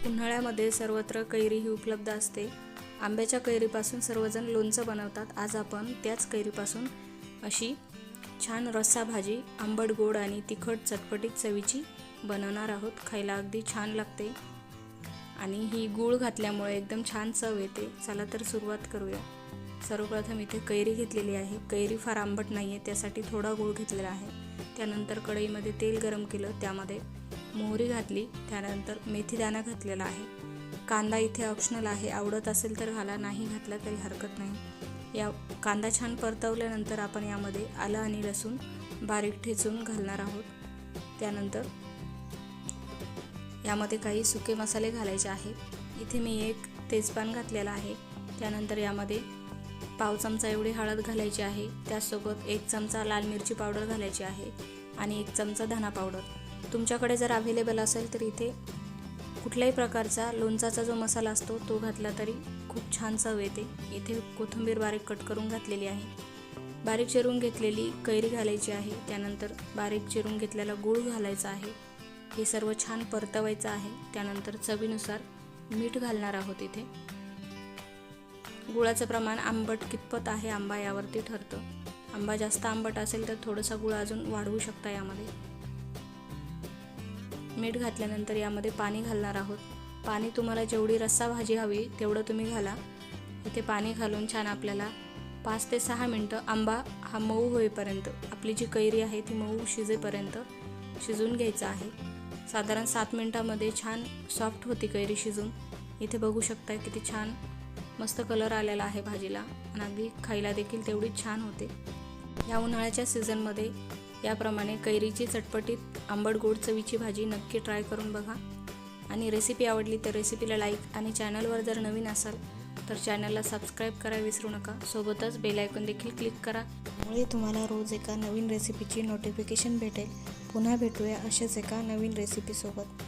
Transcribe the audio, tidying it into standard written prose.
उन्हाळ्यामध्ये सर्वत्र कैरी ही उपलब्ध असते। आंब्याच्या कैरीपासून सर्वजण लोणचं बनवतात। आज आपण त्याच कैरीपासून अशी छान रस्सा भाजी आंबट गोड आणि तिखट चटपटीत चवीची बनवणार आहोत। खायला अगदी छान लागते आणि ही गूळ घातल्यामुळे एकदम छान चव येते। चला तर सुरुवात करूया। सर्वप्रथम इथे कैरी घेतलेली आहे। कैरी फार आंबट नाहीये, त्यासाठी थोडा गूळ घेतलेला आहे। त्यानंतर कढईमध्ये तेल गरम केलं, त्यामध्ये मोहरी घातली, त्यानंतर मेथी दाणा घातलेला आहे। कांदा इथे ऑप्शनल आहे, आवडत असेल तर घाला, नाही घातला तरी हरकत नाही। या कांदा छान परतवल्यानंतर आपण यामध्ये आलं आणि लसूण बारीक ठेचून घालणार आहोत। त्यानंतर यामध्ये काही सुके मसाले घालायचे आहेत। इथे मी एक तेजपान घातलेला आहे। त्यानंतर यामध्ये पाव चमचा एवढी हळद घालायची आहे। त्यासोबत 1 चमचा लाल मिरची पावडर घालायची आहे आणि 1 चमचा धना पावडर। तुमच्याकडे जर अवेलेबल असेल तर इथे कुठल्याही प्रकारचा लोणचाचा जो मसाला असतो तो घातला तरी खूप छान चव येते। इथे कोथिंबीर बारीक कट करून घातलेली आहे। बारीक चिरून घेतलेली कैरी घालायची आहे। त्यानंतर बारीक चिरून घेतलेला गूळ घालायचा आहे। हे सर्व छान परतवायचं आहे। त्यानंतर चवीनुसार मीठ घालणार आहोत। इथे गुळाचं प्रमाण आंबट कितपत आहे आंबा यावरती ठरतं। आंबा जास्त आंबट असेल तर थोडासा गुळ अजून वाढवू शकता यामध्ये। मीठ घातल्यानंतर यामध्ये पाणी घालणार आहोत। पाणी तुम्हाला जेवढी रस्सा भाजी हवी तेवढं तुम्ही घाला। इथे पाणी घालून छान आपल्याला 5 ते 6 मिनिटं आंबा हा मऊ होईपर्यंत, आपली जी कैरी आहे ती मऊ शिजेपर्यंत शिजून घ्यायचं आहे। साधारण 7 मिनिटांमध्ये छान सॉफ्ट होती कैरी शिजून। इथे बघू शकता किती छान मस्त कलर आलेला आहे भाजीला आणि अगदी खायला देखील तेवढीच छान होते। या उन्हाळ्याच्या सीझनमध्ये याप्रमाणे कैरीची चटपटीत आंबट गोड चवीची भाजी नक्की ट्राय करून बघा। आणि रेसिपी आवडली तर रेसिपीला लाईक आणि चॅनलवर जर नवीन असाल तर चॅनलला सबस्क्राईब करायला विसरू नका। सोबतच बेल आयकॉन देखील क्लिक करा, त्यामुळे तुम्हाला रोज एका नवीन रेसिपीची नोटिफिकेशन भेटेल। पुन्हा भेटूया अशाच एका नवीन रेसिपीसोबत।